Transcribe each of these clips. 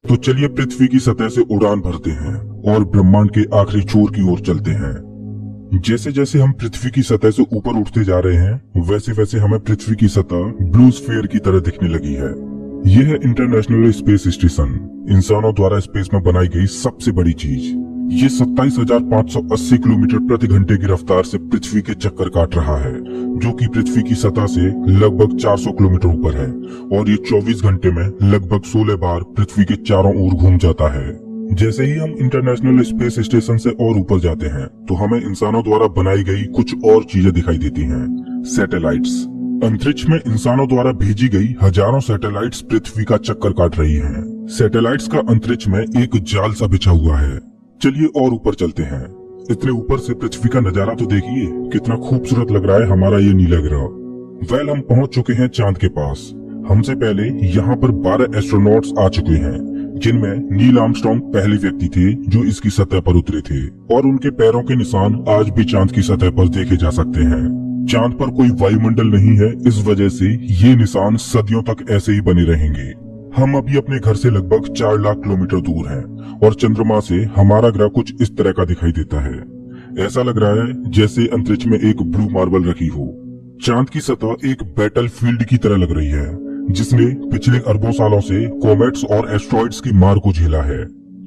तो चलिए पृथ्वी की सतह से उड़ान भरते हैं और ब्रह्मांड के आखिरी छोर की ओर चलते हैं। जैसे जैसे हम पृथ्वी की सतह से ऊपर उठते जा रहे हैं, वैसे वैसे हमें पृथ्वी की सतह ब्लू स्फीयर की तरह दिखने लगी है। यह है इंटरनेशनल स्पेस स्टेशन, इंसानों द्वारा स्पेस में बनाई गई सबसे बड़ी चीज। ये 27,580 किलोमीटर प्रति घंटे की रफ्तार से पृथ्वी के चक्कर काट रहा है, जो कि पृथ्वी की सतह से लगभग 400 किलोमीटर ऊपर है, और ये 24 घंटे में लगभग 16 बार पृथ्वी के चारों ओर घूम जाता है। जैसे ही हम इंटरनेशनल स्पेस स्टेशन से और ऊपर जाते हैं, तो हमें इंसानों द्वारा बनाई गई कुछ और चीजें दिखाई देती हैं। सैटेलाइट्स। अंतरिक्ष में इंसानों द्वारा भेजी गई हजारों सैटेलाइट्स पृथ्वी का चक्कर काट रही हैं। सैटेलाइट्स का अंतरिक्ष में एक जाल सा बिछा हुआ है। चलिए और ऊपर चलते हैं। इतने ऊपर से पृथ्वी का नजारा तो देखिए, कितना खूबसूरत लग रहा है हमारा ये नीला ग्रह। हम पहुंच चुके हैं चांद के पास। हमसे पहले यहाँ पर 12 एस्ट्रोनॉट्स आ चुके हैं, जिनमें नील आर्मस्ट्रांग पहले व्यक्ति थे जो इसकी सतह पर उतरे थे, और उनके पैरों के निशान आज भी चांद की सतह पर देखे जा सकते हैं। चांद पर कोई वायुमंडल नहीं है, इस वजह से ये निशान सदियों तक ऐसे ही बने रहेंगे। हम अभी अपने घर से लगभग 4 लाख किलोमीटर दूर हैं, और चंद्रमा से हमारा ग्रह कुछ इस तरह का दिखाई देता है। ऐसा लग रहा है जैसे अंतरिक्ष में एक ब्लू मार्बल रखी हो। चांद की सतह एक बैटल फील्ड की तरह लग रही है, जिसने पिछले अरबों सालों से कॉमेट्स और एस्ट्रॉइड्स की मार को झेला है।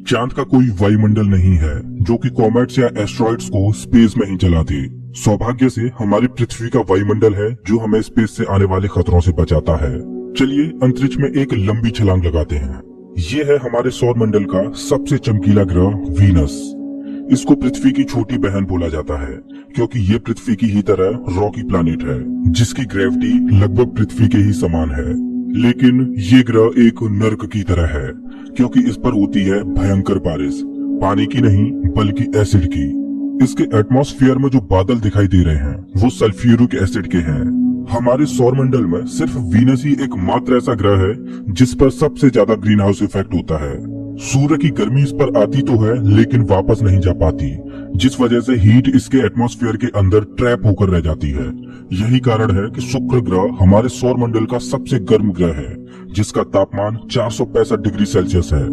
चांद का कोई वायुमंडल नहीं है जो कि कॉमेट्स या एस्ट्रॉइड्स को स्पेस में ही जला दे। सौभाग्य से हमारी पृथ्वी का वायुमंडल है जो हमें स्पेस से आने वाले खतरों से बचाता है। चलिए अंतरिक्ष में एक लंबी छलांग लगाते हैं। ये है हमारे सौर मंडल का सबसे चमकीला ग्रह वीनस। इसको पृथ्वी की छोटी बहन बोला जाता है, क्योंकि ये पृथ्वी की ही तरह रॉकी प्लैनेट है, जिसकी ग्रेविटी लगभग पृथ्वी के ही समान है। लेकिन ये ग्रह एक नर्क की तरह है, क्योंकि इस पर होती है भयंकर बारिश, पानी की नहीं बल्कि एसिड की। इसके एटमॉस्फेयर में जो बादल दिखाई दे रहे हैं वो सल्फ्यूरिक एसिड के हैं। हमारे सौर मंडल में सिर्फ वीनस ही एकमात्र ऐसा ग्रह है जिस पर सबसे ज्यादा ग्रीन हाउस इफेक्ट होता है। सूर्य की गर्मी इस पर आती तो है, लेकिन वापस नहीं जा पाती, जिस वजह से हीट इसके एटमॉस्फेयर के अंदर ट्रैप होकर रह जाती है। यही कारण है कि शुक्र ग्रह हमारे सौर मंडल का सबसे गर्म ग्रह है, जिसका तापमान 465 डिग्री सेल्सियस है।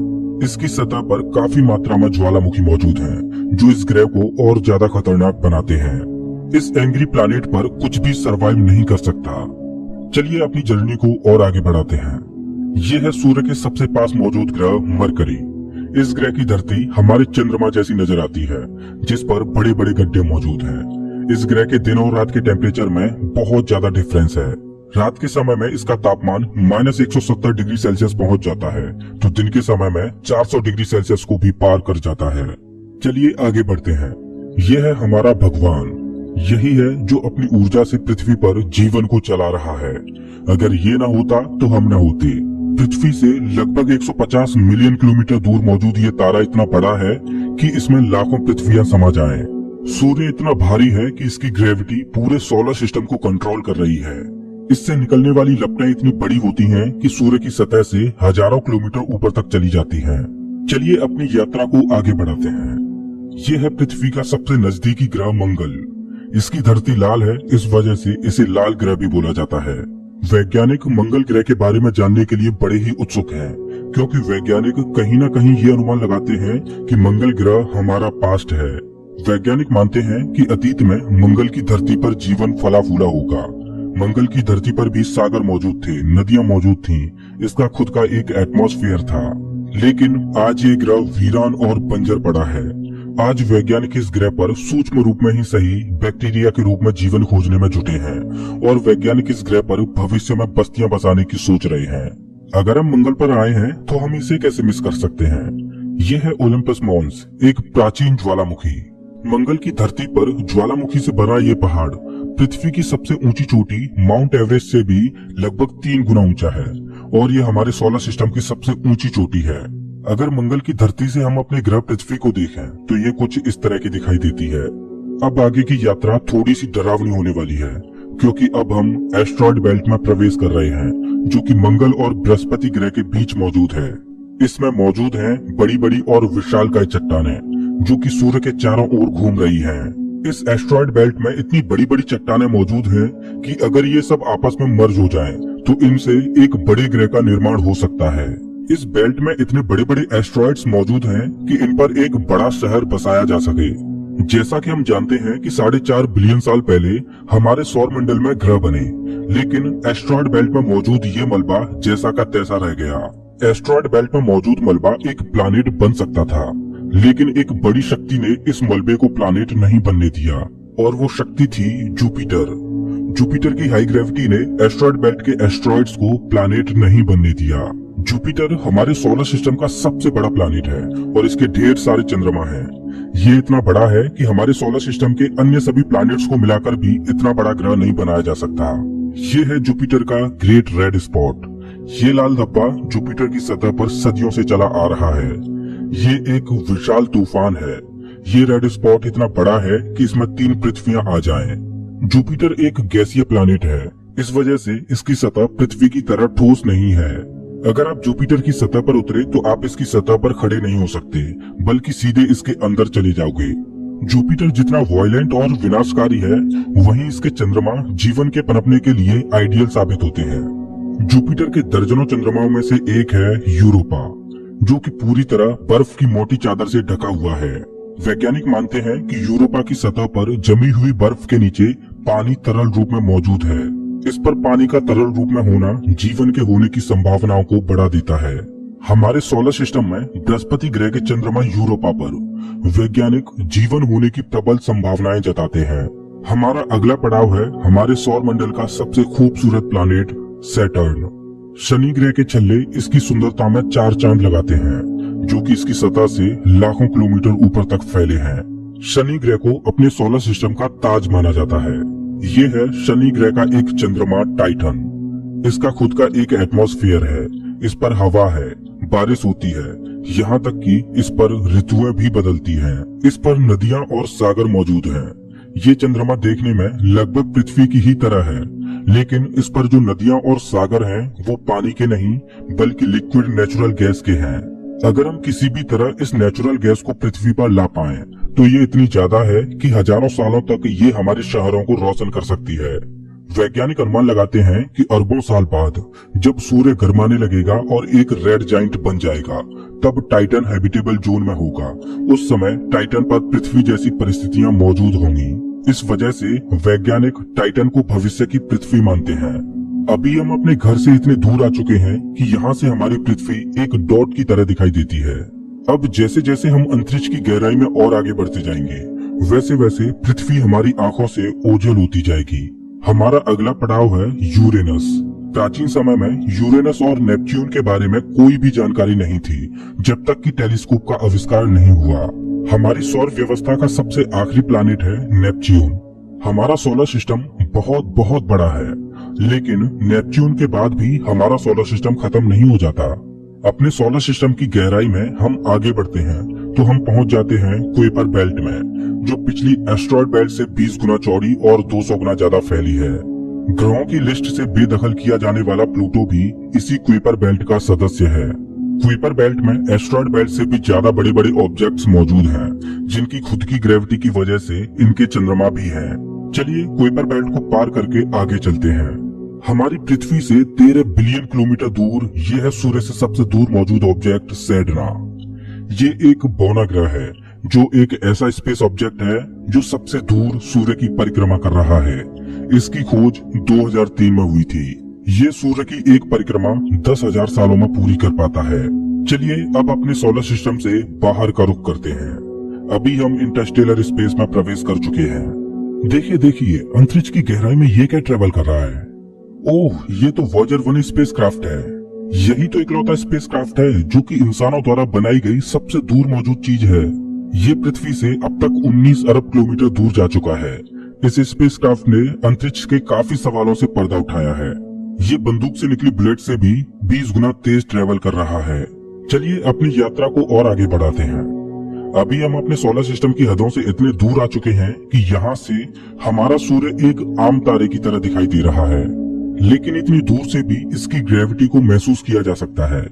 इसकी सतह पर काफी मात्रा में ज्वालामुखी मौजूद हैं, जो इस ग्रह को और ज्यादा खतरनाक बनाते हैं। इस एंग्री प्लैनेट पर कुछ भी सरवाइव नहीं कर सकता। चलिए अपनी जर्नी को और आगे बढ़ाते हैं। ये है सूर्य के सबसे पास मौजूद ग्रह मरकरी। इस ग्रह की धरती हमारे चंद्रमा जैसी नजर आती है, जिस पर बड़े बड़े गड्ढे मौजूद हैं। इस ग्रह के दिन और रात के टेम्परेचर में बहुत ज्यादा डिफरेंस है। रात के समय में इसका तापमान -170 डिग्री सेल्सियस पहुंच जाता है, तो दिन के समय में 400 डिग्री सेल्सियस को भी पार कर जाता है। चलिए आगे बढ़ते हैं। यह है हमारा भगवान। यही है जो अपनी ऊर्जा से पृथ्वी पर जीवन को चला रहा है। अगर ये ना होता तो हम ना होते। पृथ्वी से लगभग 150 मिलियन किलोमीटर दूर मौजूद ये तारा इतना बड़ा है कि इसमें लाखों पृथ्वियां समा जाएं। सूर्य इतना भारी है कि इसकी ग्रेविटी पूरे सोलर सिस्टम को कंट्रोल कर रही है। इससे निकलने वाली लपटें इतनी बड़ी होती हैं कि सूर्य की सतह से हजारों किलोमीटर ऊपर तक चली जाती हैं। चलिए अपनी यात्रा को आगे बढ़ाते हैं। ये है पृथ्वी का सबसे नजदीकी ग्रह मंगल। इसकी धरती लाल है, इस वजह से इसे लाल ग्रह भी बोला जाता है। वैज्ञानिक मंगल ग्रह के बारे में जानने के लिए बड़े ही उत्सुक हैं, क्योंकि वैज्ञानिक कहीं न कहीं ये अनुमान लगाते हैं कि मंगल ग्रह हमारा पास्ट है। वैज्ञानिक मानते हैं कि अतीत में मंगल की धरती पर जीवन फला फूला होगा। मंगल की धरती पर भी सागर मौजूद थे, नदियां मौजूद थीं, इसका खुद का एक एटमॉस्फेयर था। लेकिन आज ये ग्रह वीरान और बंजर पड़ा है। आज वैज्ञानिक इस ग्रह पर सूक्ष्म रूप में ही सही बैक्टीरिया के रूप में जीवन खोजने में जुटे हैं, और वैज्ञानिक इस ग्रह पर भविष्य में बस्तियां बसाने की सोच रहे हैं। अगर हम मंगल पर आए हैं तो हम इसे कैसे मिस कर सकते हैं। यह है ओलंपस मॉन्स, एक प्राचीन ज्वालामुखी। मंगल की धरती पर ज्वालामुखी से बना ये पहाड़ पृथ्वी की सबसे ऊंची चोटी माउंट एवरेस्ट से भी लगभग 3 गुना ऊंचा है, और ये हमारे सोलर सिस्टम की सबसे ऊंची चोटी है। अगर मंगल की धरती से हम अपने ग्रह पृथ्वी को देखें तो ये कुछ इस तरह की दिखाई देती है। अब आगे की यात्रा थोड़ी सी डरावनी होने वाली है, क्योंकि अब हम एस्ट्रॉइड बेल्ट में प्रवेश कर रहे हैं, जो कि मंगल और बृहस्पति ग्रह के बीच मौजूद है। इसमें मौजूद हैं बड़ी बड़ी और विशालकाय चट्टानें, जो कि सूर्य के चारों ओर घूम रही हैं। इस एस्ट्रॉइड बेल्ट में इतनी बड़ी बड़ी चट्टानें मौजूद हैं कि अगर ये सब आपस में मर्ज हो जाएं, तो इनसे एक बड़े ग्रह का निर्माण हो सकता है। इस बेल्ट में इतने बड़े बड़े एस्ट्रॉइड्स मौजूद हैं कि इन पर एक बड़ा शहर बसाया जा सके। जैसा कि हम जानते हैं कि 4.5 बिलियन साल पहले हमारे सौर मंडल में ग्रह बने, लेकिन एस्ट्रॉइड बेल्ट में मौजूद ये मलबा जैसा का तैसा रह गया। एस्ट्रॉइड बेल्ट में मौजूद मलबा एक प्लैनेट बन सकता था, लेकिन एक बड़ी शक्ति ने इस मलबे को प्लैनेट नहीं बनने दिया, और वो शक्ति थी जुपिटर। जुपिटर की हाई ग्रेविटी ने एस्ट्रॉइड बेल्ट के एस्ट्रॉइड्स को प्लैनेट नहीं बनने दिया। जुपिटर हमारे सोलर सिस्टम का सबसे बड़ा प्लैनेट है और इसके ढेर सारे चंद्रमा हैं। ये इतना बड़ा है कि हमारे सोलर सिस्टम के अन्य सभी प्लैनेट्स को मिलाकर भी इतना बड़ा ग्रह नहीं बनाया जा सकता। ये है जुपिटर का ग्रेट रेड स्पॉट। ये लाल धब्बा जुपिटर की सतह पर सदियों से चला आ रहा है। ये एक विशाल तूफान है। ये रेड स्पॉट इतना बड़ा है कि इसमें 3 पृथ्वियां आ जाएं। जुपिटर एक गैसीय प्लैनेट है, इस वजह से इसकी सतह पृथ्वी की तरह ठोस नहीं है। अगर आप जुपिटर की सतह पर उतरे तो आप इसकी सतह पर खड़े नहीं हो सकते, बल्कि सीधे इसके अंदर चले जाओगे। जुपिटर जितना वायलेंट और विनाशकारी है, वहीं इसके चंद्रमा जीवन के पनपने के लिए आइडियल साबित होते हैं। जुपिटर के दर्जनों चंद्रमाओं में से एक है यूरोपा, जो कि पूरी तरह बर्फ की मोटी चादर से ढका हुआ है। वैज्ञानिक मानते हैं कि यूरोपा की सतह पर जमी हुई बर्फ के नीचे पानी तरल रूप में मौजूद है। इस पर पानी का तरल रूप में होना जीवन के होने की संभावनाओं को बढ़ा देता है। हमारे सोलर सिस्टम में बृहस्पति ग्रह के चंद्रमा यूरोपा पर वैज्ञानिक जीवन होने की प्रबल संभावनाएं जताते हैं। हमारा अगला पड़ाव है हमारे सौर मंडल का सबसे खूबसूरत प्लैनेट सैटर्न। शनि ग्रह के छल्ले इसकी सुंदरता में 4 चांद लगाते हैं, जो कि इसकी सतह से लाखों किलोमीटर ऊपर तक फैले हैं। शनि ग्रह को अपने सोलर सिस्टम का ताज माना जाता है। ये है शनि ग्रह का एक चंद्रमा टाइटन। इसका खुद का एक एटमॉस्फेयर है, इस पर हवा है, बारिश होती है, यहाँ तक कि इस पर ऋतुएं भी बदलती हैं। इस पर नदियां और सागर मौजूद हैं। ये चंद्रमा देखने में लगभग पृथ्वी की ही तरह है, लेकिन इस पर जो नदियां और सागर हैं वो पानी के नहीं बल्कि लिक्विड नेचुरल गैस के हैं। अगर हम किसी भी तरह इस नेचुरल गैस को पृथ्वी पर ला पाएं, तो ये इतनी ज्यादा है कि हजारों सालों तक ये हमारे शहरों को रोशन कर सकती है। वैज्ञानिक अनुमान लगाते हैं कि अरबों साल बाद जब सूर्य गर्माने लगेगा और एक रेड जाइंट बन जाएगा, तब टाइटन हैबिटेबल जोन में होगा। उस समय टाइटन पर पृथ्वी जैसी परिस्थितियां मौजूद होंगी। इस वजह से वैज्ञानिक टाइटन को भविष्य की पृथ्वी मानते हैं। अभी हम अपने घर से इतने दूर आ चुके हैं कि यहाँ से हमारी पृथ्वी एक डॉट की तरह दिखाई देती है। अब जैसे जैसे हम अंतरिक्ष की गहराई में और आगे बढ़ते जाएंगे, वैसे वैसे पृथ्वी हमारी आंखों से ओझल होती जाएगी। हमारा अगला पड़ाव है यूरेनस। प्राचीन समय में यूरेनस और नेपच्यून के बारे में कोई भी जानकारी नहीं थी, जब तक कि टेलीस्कोप का आविष्कार नहीं हुआ। हमारी सौर व्यवस्था का सबसे आखिरी प्लैनेट है नेपच्यून। हमारा सोलर सिस्टम बहुत बहुत बड़ा है, लेकिन नेपच्यून के बाद भी हमारा सोलर सिस्टम खत्म नहीं हो जाता। अपने सोलर सिस्टम की गहराई में हम आगे बढ़ते हैं तो हम पहुंच जाते हैं कुइपर बेल्ट में, जो पिछली एस्ट्रॉइड बेल्ट से 20 गुना चौड़ी और 200 गुना ज्यादा फैली है। ग्रहों की लिस्ट से बेदखल किया जाने वाला प्लूटो भी इसी कुइपर बेल्ट का सदस्य है। कुइपर बेल्ट में एस्ट्रॉइड बेल्ट से भी ज्यादा बड़े बड़े ऑब्जेक्ट्स मौजूद हैं, जिनकी खुद की ग्रेविटी की वजह से इनके चंद्रमा भी हैं। चलिए कुइपर बेल्ट को पार करके आगे चलते हैं। हमारी पृथ्वी से 13 बिलियन किलोमीटर दूर ये है सूर्य से सबसे दूर मौजूद ऑब्जेक्ट सेडना। ये एक बौना ग्रह है, जो एक ऐसा स्पेस ऑब्जेक्ट है जो सबसे दूर सूर्य की परिक्रमा कर रहा है। इसकी खोज 2003 में हुई थी। ये सूर्य की एक परिक्रमा 10,000 सालों में पूरी कर पाता है। चलिए अब अपने सोलर सिस्टम से बाहर का रुख करते हैं। अभी हम इंटरस्टेलर स्पेस में प्रवेश कर चुके हैं। देखिए देखिए, अंतरिक्ष की गहराई में ये क्या ट्रेवल कर रहा है। ओह, ये तो वॉयेजर 1 स्पेसक्राफ्ट है। यही तो इकलौता स्पेसक्राफ्ट है जो कि इंसानों द्वारा बनाई गई सबसे दूर मौजूद चीज है। ये पृथ्वी से अब तक 19 अरब किलोमीटर दूर जा चुका है। इस स्पेसक्राफ्ट ने अंतरिक्ष के काफी सवालों से पर्दा उठाया है। ये बंदूक से निकली बुलेट से भी 20 गुना तेज ट्रेवल कर रहा है। चलिए अपनी यात्रा को और आगे बढ़ाते हैं। अभी हम अपने सोलर सिस्टम की हदों से इतने दूर आ चुके हैं कि यहाँ से हमारा सूर्य एक आम तारे की तरह दिखाई दे रहा है, लेकिन इतनी दूर से भी इसकी ग्रेविटी को महसूस किया जा सकता है,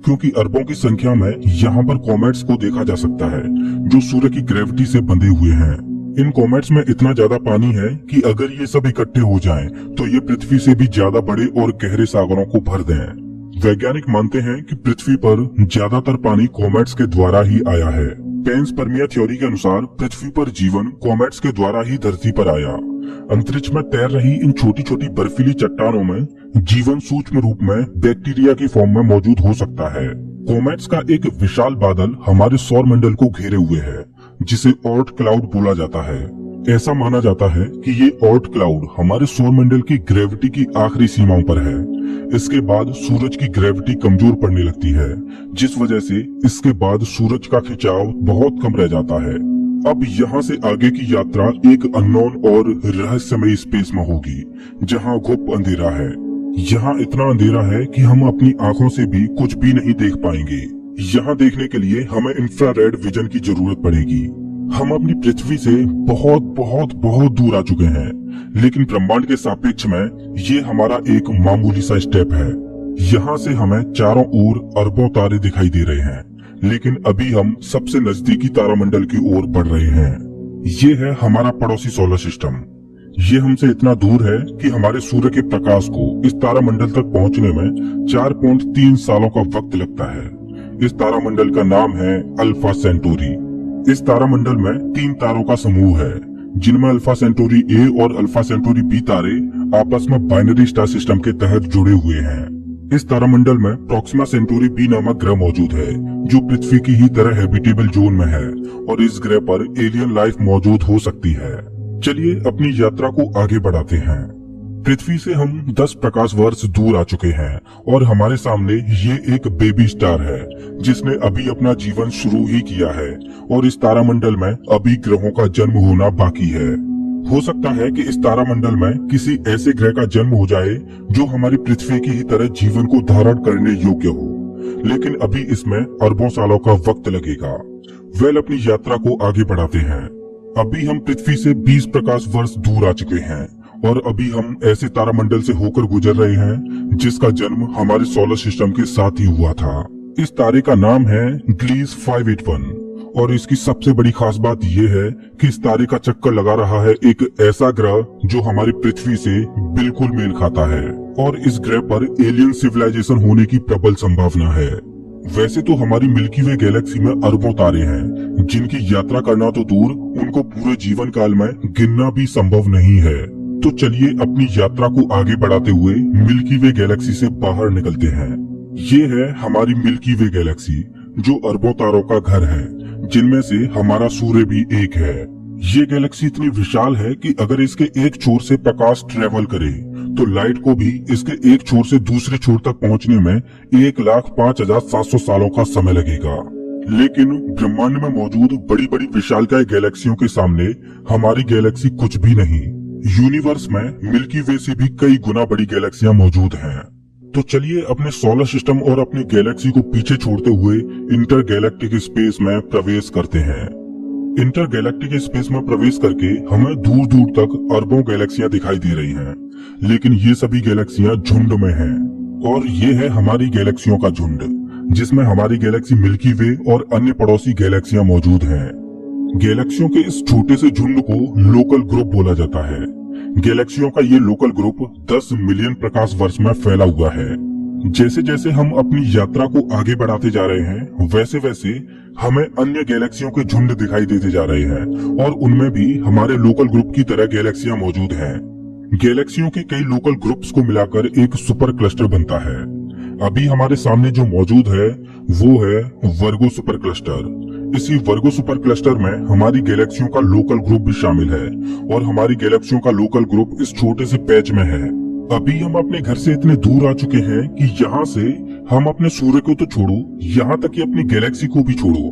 क्योंकि अरबों की संख्या में यहाँ पर कॉमेट्स को देखा जा सकता है जो सूर्य की ग्रेविटी से बंधे हुए हैं। इन कॉमेट्स में इतना ज्यादा पानी है कि अगर ये सब इकट्ठे हो जाएं, तो ये पृथ्वी से भी ज्यादा बड़े और गहरे सागरों को भर दें। वैज्ञानिक मानते हैं कि पृथ्वी पर ज्यादातर पानी कॉमेट्स के द्वारा ही आया है। पेंसपर्मिया थ्योरी के अनुसार पृथ्वी पर जीवन कॉमेट्स के द्वारा ही धरती पर आया। अंतरिक्ष में तैर रही इन छोटी छोटी बर्फीली चट्टानों में जीवन सूक्ष्म रूप में बैक्टीरिया की फॉर्म में मौजूद हो सकता है। कॉमेट्स का एक विशाल बादल हमारे सौर मंडल को घेरे हुए है, जिसे ऑर्ट क्लाउड बोला जाता है। ऐसा माना जाता है कि ये ऑर्ट क्लाउड हमारे सौर मंडल की ग्रेविटी की आखिरी सीमाओं पर है। इसके बाद सूरज की ग्रेविटी कमजोर पड़ने लगती है, जिस वजह से इसके बाद सूरज का खिंचाव बहुत कम रह जाता है। अब यहाँ से आगे की यात्रा एक अननोन और रहस्यमयी स्पेस में होगी, जहाँ गुप्त अंधेरा है। यहाँ इतना अंधेरा है कि हम अपनी आंखों से भी कुछ भी नहीं देख पाएंगे। यहाँ देखने के लिए हमें इंफ्रारेड विजन की जरूरत पड़ेगी। हम अपनी पृथ्वी से बहुत बहुत बहुत दूर आ चुके हैं, लेकिन ब्रह्मांड के सापेक्ष में ये हमारा एक मामूली सा स्टेप है। यहाँ से हमें चारों ओर अरबों तारे दिखाई दे रहे हैं, लेकिन अभी हम सबसे नजदीकी तारामंडल की ओर बढ़ रहे हैं। ये है हमारा पड़ोसी सोलर सिस्टम। ये हमसे इतना दूर है कि हमारे सूर्य के प्रकाश को इस तारामंडल तक पहुंचने में 4.3 सालों का वक्त लगता है। इस तारामंडल का नाम है अल्फा सेंटोरी। इस तारामंडल में 3 तारों का समूह है, जिनमें अल्फा सेंटोरी ए और अल्फा सेंटोरी बी तारे आपस में बाइनरी स्टार सिस्टम के तहत जुड़े हुए हैं। इस तारामंडल में प्रोक्सिमा सेंटोरी बी नामक ग्रह मौजूद है, जो पृथ्वी की ही तरह हैबिटेबल जोन में है और इस ग्रह पर एलियन लाइफ मौजूद हो सकती है। चलिए अपनी यात्रा को आगे बढ़ाते हैं। पृथ्वी से हम 10 प्रकाश वर्ष दूर आ चुके हैं और हमारे सामने ये एक बेबी स्टार है, जिसने अभी अपना जीवन शुरू ही किया है और इस तारामंडल में अभी ग्रहों का जन्म होना बाकी है। हो सकता है कि इस तारामंडल में किसी ऐसे ग्रह का जन्म हो जाए जो हमारी पृथ्वी की ही तरह जीवन को धारण करने योग्य हो, लेकिन अभी इसमें अरबों सालों का वक्त लगेगा। अपनी यात्रा को आगे बढ़ाते हैं। अभी हम पृथ्वी से 20 प्रकाश वर्ष दूर आ चुके हैं और अभी हम ऐसे तारामंडल से होकर गुजर रहे हैं जिसका जन्म हमारे सोलर सिस्टम के साथ ही हुआ था। इस तारे का नाम है ग्लीस 581 और इसकी सबसे बड़ी खास बात यह है कि इस तारे का चक्कर लगा रहा है एक ऐसा ग्रह जो हमारी पृथ्वी से बिल्कुल मेल खाता है और इस ग्रह पर एलियन सिविलाइजेशन होने की प्रबल संभावना है। वैसे तो हमारी मिल्की वे गैलेक्सी में अरबों तारे हैं, जिनकी यात्रा करना तो दूर, उनको पूरे जीवन काल में गिनना भी संभव नहीं है। तो चलिए अपनी यात्रा को आगे बढ़ाते हुए मिल्की वे गैलेक्सी से बाहर निकलते हैं। ये है हमारी मिल्की वे गैलेक्सी, जो अरबों तारों का घर है, जिनमें से हमारा सूर्य भी एक है। ये गैलेक्सी इतनी विशाल है कि अगर इसके एक छोर से प्रकाश ट्रेवल करे तो लाइट को भी इसके एक छोर से दूसरे छोर तक पहुंचने में 1,05,700 सालों का समय लगेगा। लेकिन ब्रह्मांड में मौजूद बड़ी बड़ी विशालकाय गैलेक्सियों के सामने हमारी गैलेक्सी कुछ भी नहीं। यूनिवर्स में मिल्की वे से भी कई गुना बड़ी गैलेक्सियां मौजूद हैं। तो चलिए अपने सोलर सिस्टम और अपनी गैलेक्सी को पीछे छोड़ते हुए इंटर गैलेक्टिक स्पेस में प्रवेश करते हैं। इंटर गैलेक्टिक स्पेस में प्रवेश करके हमें दूर दूर तक अरबों गैलेक्सियां दिखाई दे रही हैं, लेकिन ये सभी गैलेक्सियां झुंड में हैं और ये है हमारी गैलेक्सियों का झुंड, जिसमें हमारी गैलेक्सी मिल्की वे और अन्य पड़ोसी गैलेक्सियां मौजूद हैं। गैलेक्सियों के इस छोटे से झुंड को लोकल ग्रुप बोला जाता है। गैलेक्सियों का ये लोकल ग्रुप 10 मिलियन प्रकाश वर्ष में फैला हुआ है। जैसे जैसे हम अपनी यात्रा को आगे बढ़ाते जा रहे हैं, वैसे वैसे हमें अन्य गैलेक्सियों के झुंड दिखाई देते जा रहे हैं और उनमें भी हमारे लोकल ग्रुप की तरह गैलेक्सियां मौजूद हैं। गैलेक्सियों के कई लोकल ग्रुप्स को मिलाकर एक सुपर क्लस्टर बनता है। अभी हमारे सामने जो मौजूद है वो है वर्गो सुपर क्लस्टर। इसी वर्गो सुपर क्लस्टर में हमारी गैलेक्सियों का लोकल ग्रुप भी शामिल है और हमारी गैलेक्सियों का लोकल ग्रुप इस छोटे से पैच में है। अभी हम अपने घर से इतने दूर आ चुके हैं कि यहाँ से हम अपने सूर्य को तो छोड़ो, यहाँ तक कि अपनी गैलेक्सी को भी छोड़ो,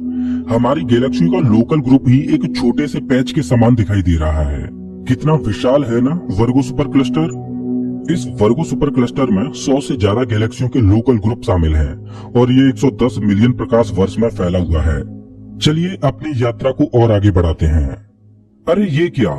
हमारी गैलेक्सियों का लोकल ग्रुप ही एक छोटे से पैच के समान दिखाई दे रहा है। कितना विशाल है ना वर्गो सुपर क्लस्टर। इस वर्गो सुपर क्लस्टर में 100 से ज्यादा गैलेक्सियों के लोकल ग्रुप शामिल हैं और ये 110 मिलियन प्रकाश वर्ष में फैला हुआ है। चलिए अपनी यात्रा को और आगे बढ़ाते हैं। अरे ये क्या,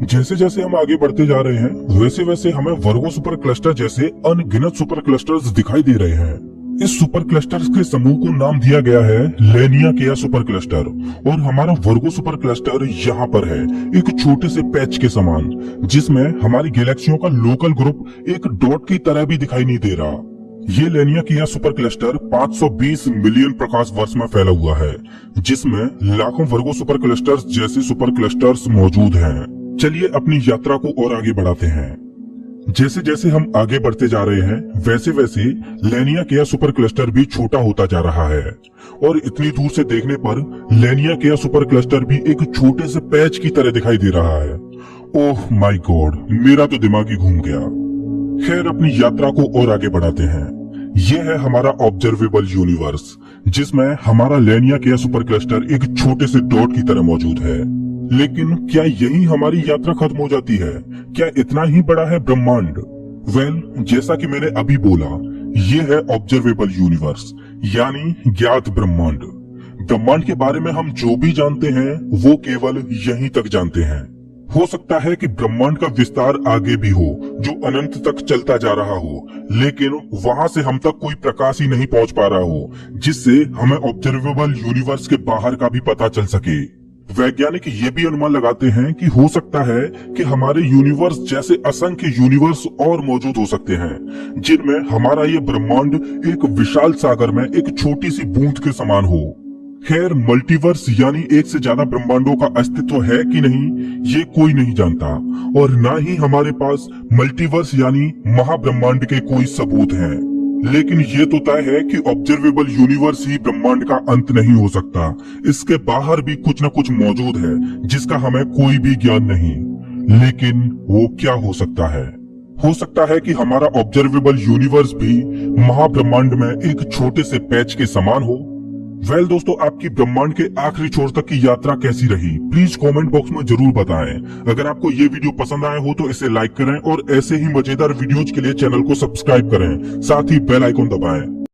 जैसे जैसे हम आगे बढ़ते जा रहे हैं वैसे वैसे हमें वर्गो सुपर क्लस्टर जैसे अनगिनत सुपर क्लस्टर्स दिखाई दे रहे हैं। इस सुपर क्लस्टर्स के समूह को नाम दिया गया है लेनिया सुपर क्लस्टर और हमारा वर्गो सुपर क्लस्टर यहाँ पर है, एक छोटे से पैच के समान, जिसमें हमारी गैलेक्सियों का लोकल ग्रुप एक डॉट की तरह भी दिखाई नहीं दे रहा। ये लेनिया सुपर क्लस्टर 520 मिलियन प्रकाश वर्ष में फैला हुआ है, जिसमें लाखों वर्गो सुपर क्लस्टर्स जैसे सुपर क्लस्टर्स मौजूद हैं। चलिए अपनी यात्रा को और आगे बढ़ाते हैं। जैसे जैसे हम आगे बढ़ते जा रहे हैं, वैसे वैसे लेनिया सुपर क्लस्टर भी छोटा होता जा रहा है और इतनी दूर से देखने पर लेनिया सुपर क्लस्टर भी एक छोटे से पैच की तरह दिखाई दे रहा है। ओह माय गॉड, मेरा तो दिमाग ही घूम गया। खैर, अपनी यात्रा को और आगे बढ़ाते हैं। यह है हमारा ऑब्जर्वेबल यूनिवर्स, जिसमें हमारा लेनिया सुपर क्लस्टर एक छोटे से डॉट की तरह मौजूद है। लेकिन क्या यही हमारी यात्रा खत्म हो जाती है? क्या इतना ही बड़ा है ब्रह्मांड? जैसा कि मैंने अभी बोला, ये है ऑब्जर्वेबल यूनिवर्स, यानी ज्ञात ब्रह्मांड। ब्रह्मांड के बारे में हम जो भी जानते हैं वो केवल यहीं तक जानते हैं। हो सकता है कि ब्रह्मांड का विस्तार आगे भी हो, जो अनंत तक चलता जा रहा हो, लेकिन वहां से हम तक कोई प्रकाश ही नहीं पहुंच पा रहा हो, जिससे हमें ऑब्जर्वेबल यूनिवर्स के बाहर का भी पता चल सके। वैज्ञानिक ये भी अनुमान लगाते हैं कि हो सकता है कि हमारे यूनिवर्स जैसे असंख्य यूनिवर्स और मौजूद हो सकते हैं, जिनमें हमारा ये ब्रह्मांड एक विशाल सागर में एक छोटी सी बूंद के समान हो। खैर, मल्टीवर्स यानी एक से ज्यादा ब्रह्मांडों का अस्तित्व है कि नहीं, ये कोई नहीं जानता, और ना ही हमारे पास मल्टीवर्स यानी महाब्रह्मांड के कोई सबूत हैं। लेकिन ये तो तय है कि ऑब्जर्वेबल यूनिवर्स ही ब्रह्मांड का अंत नहीं हो सकता। इसके बाहर भी कुछ न कुछ मौजूद है, जिसका हमें कोई भी ज्ञान नहीं। लेकिन वो क्या हो सकता है? हो सकता है कि हमारा ऑब्जर्वेबल यूनिवर्स भी महाब्रह्मांड में एक छोटे से पैच के समान हो। दोस्तों, आपकी ब्रह्मांड के आखिरी छोर तक की यात्रा कैसी रही? प्लीज कमेंट बॉक्स में जरूर बताएं। अगर आपको ये वीडियो पसंद आया हो तो इसे लाइक करें और ऐसे ही मजेदार वीडियोज के लिए चैनल को सब्सक्राइब करें, साथ ही बेल आइकन दबाएं।